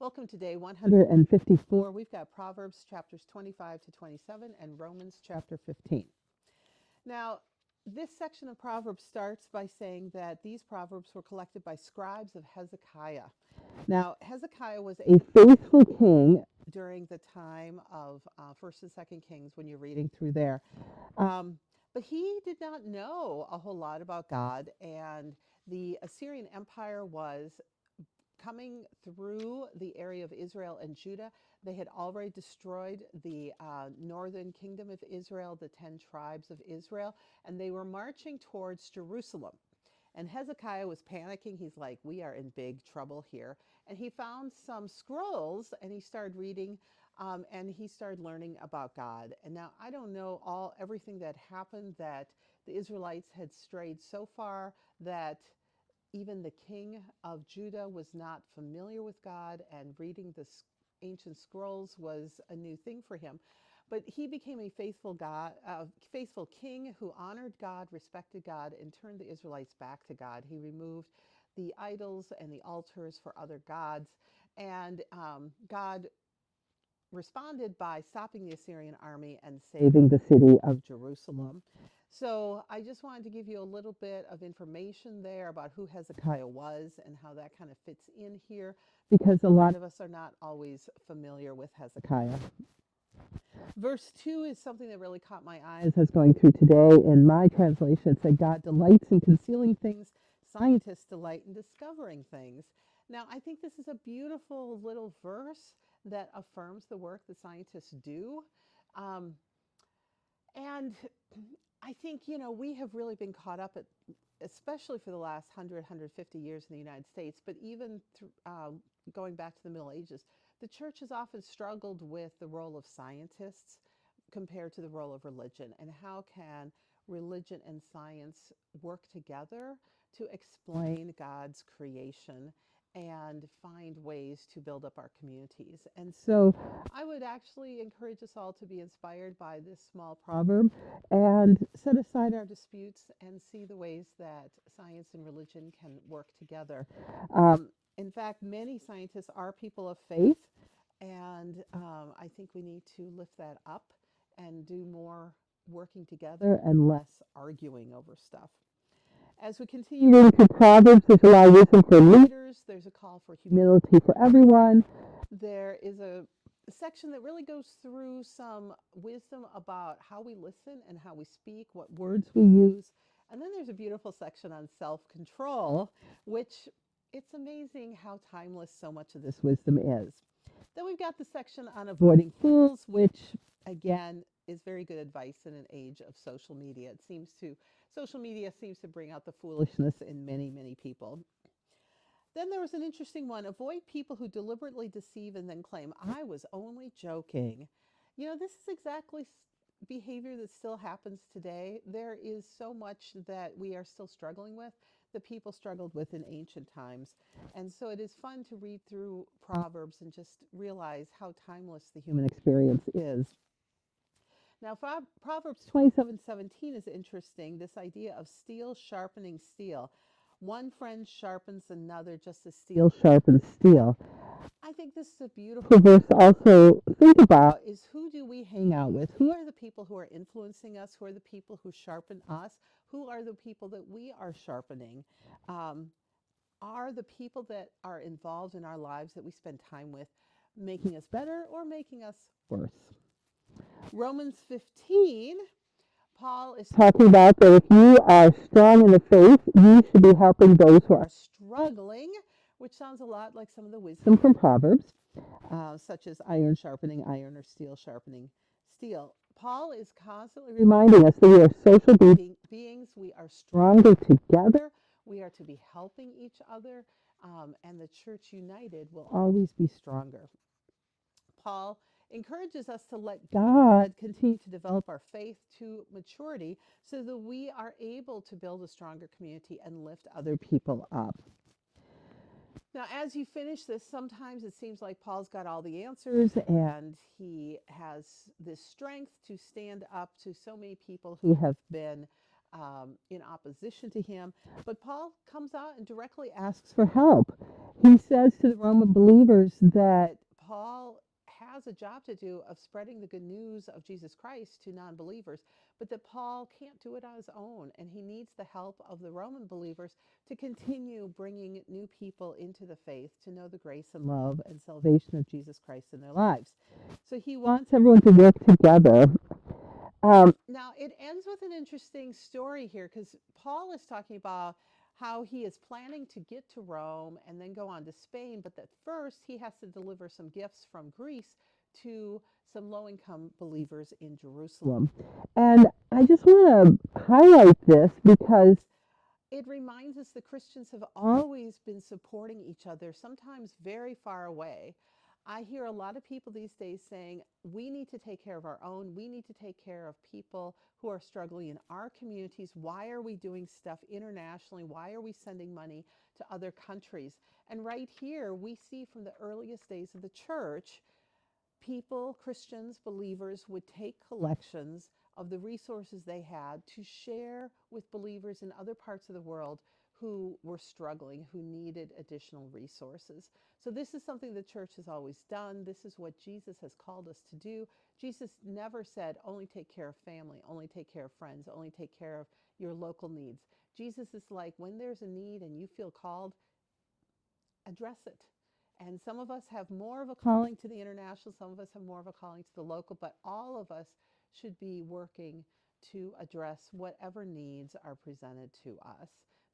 Welcome to day 154. We've got Proverbs chapters 25 to 27 and Romans chapter 15. Now, this section of Proverbs starts by saying that these Proverbs were collected by scribes of Hezekiah. Now, Hezekiah was a faithful king during the time of 1st and 2nd Kings when you're reading through there. Um, but he did not know a whole lot about God, and the Assyrian Empire was coming through the area of Israel and Judah. They had already destroyed the northern kingdom of Israel, the 10 tribes of Israel, and they were marching towards Jerusalem. And Hezekiah was panicking. He's like, we are in big trouble here. And he found some scrolls and he started reading and he started learning about God. And now I don't know everything that happened, that the Israelites had strayed so far that even the king of Judah was not familiar with God, and reading the ancient scrolls was a new thing for him. But he became a faithful king who honored God, respected God, and turned the Israelites back to God. He removed the idols and the altars for other gods, and God responded by stopping the Assyrian army and saving the city of Jerusalem. So I just wanted to give you a little bit of information there about who Hezekiah was and how that kind of fits in here, because a lot of us are not always familiar with Hezekiah. Verse 2 is something that really caught my eye as I was going through today. In my translation, it said, God delights in concealing things, scientists delight in discovering things. Now, I think this is a beautiful little verse that affirms the work that scientists do. Um, and I think, we have really been caught up especially for the last 150 years in the United States, but even going back to the Middle Ages, the church has often struggled with the role of scientists compared to the role of religion, and how can religion and science work together to explain God's creation and find ways to build up our communities. And so I would actually encourage us all to be inspired by this small proverb and set aside our disputes and see the ways that science and religion can work together. In fact, many scientists are people of faith, and I think we need to lift that up and do more working together and less arguing over stuff. As we continue reading through Proverbs, there's a lot of wisdom for leaders. There's a call for humility for everyone. There is a section that really goes through some wisdom about how we listen and how we speak, what words we use. And then there's a beautiful section on self-control, which it's amazing how timeless so much of this wisdom is. Then we've got the section on avoiding fools, which again is very good advice in an age of social media. Social media seems to bring out the foolishness in many, many people. Then there was an interesting one: avoid people who deliberately deceive and then claim, I was only joking. This is exactly behavior that still happens today. There is so much that we are still struggling with that people struggled with in ancient times. And so it is fun to read through Proverbs and just realize how timeless the human experience is. Now, Proverbs 27:17 is interesting. This idea of steel sharpening steel. One friend sharpens another just as steel sharpens steel. I think this is a beautiful verse to also think about: is who do we hang out with? Who are the people who are influencing us? Who are the people who sharpen us? Who are the people that we are sharpening? Um, are the people that are involved in our lives that we spend time with making us better or making us worse? Romans 15, Paul is talking about that if you are strong in the faith, you should be helping those who are struggling, which sounds a lot like some of the wisdom from Proverbs, such as iron sharpening iron or steel sharpening steel. Paul is constantly reminding us that we are social beings. We are stronger together. We are to be helping each other, and the church united will always be stronger. Paul encourages us to let God continue to develop our faith to maturity so that we are able to build a stronger community and lift other people up. Now, as you finish this, sometimes it seems like Paul's got all the answers and he has this strength to stand up to so many people who have been in opposition to him. But Paul comes out and directly asks for help. He says to the Roman believers that Paul has a job to do of spreading the good news of Jesus Christ to non believers, but that Paul can't do it on his own, and he needs the help of the Roman believers to continue bringing new people into the faith to know the grace and love and salvation of Jesus Christ in their lives. So he wants everyone to work together. Now, it ends with an interesting story here because Paul is talking about how he is planning to get to Rome and then go on to Spain, but that first he has to deliver some gifts from Greece to some low income believers in Jerusalem. And I just want to highlight this because it reminds us that Christians have always been supporting each other, sometimes very far away. I hear a lot of people these days saying, we need to take care of our own. We need to take care of people who are struggling in our communities. Why are we doing stuff internationally? Why are we sending money to other countries? And right here, we see from the earliest days of the church, people, Christians, believers, would take collections of the resources they had to share with believers in other parts of the world who were struggling, who needed additional resources. So, this is something the church has always done. This is what Jesus has called us to do. Jesus never said, only take care of family, only take care of friends, only take care of your local needs. Jesus is like, when there's a need and you feel called, address it. And some of us have more of a calling to the international, some of us have more of a calling to the local, but all of us should be working to address whatever needs are presented to us.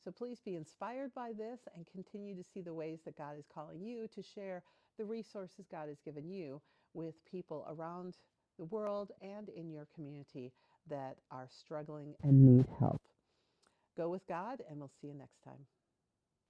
So please be inspired by this and continue to see the ways that God is calling you to share the resources God has given you with people around the world and in your community that are struggling and need help. Go with God, and we'll see you next time.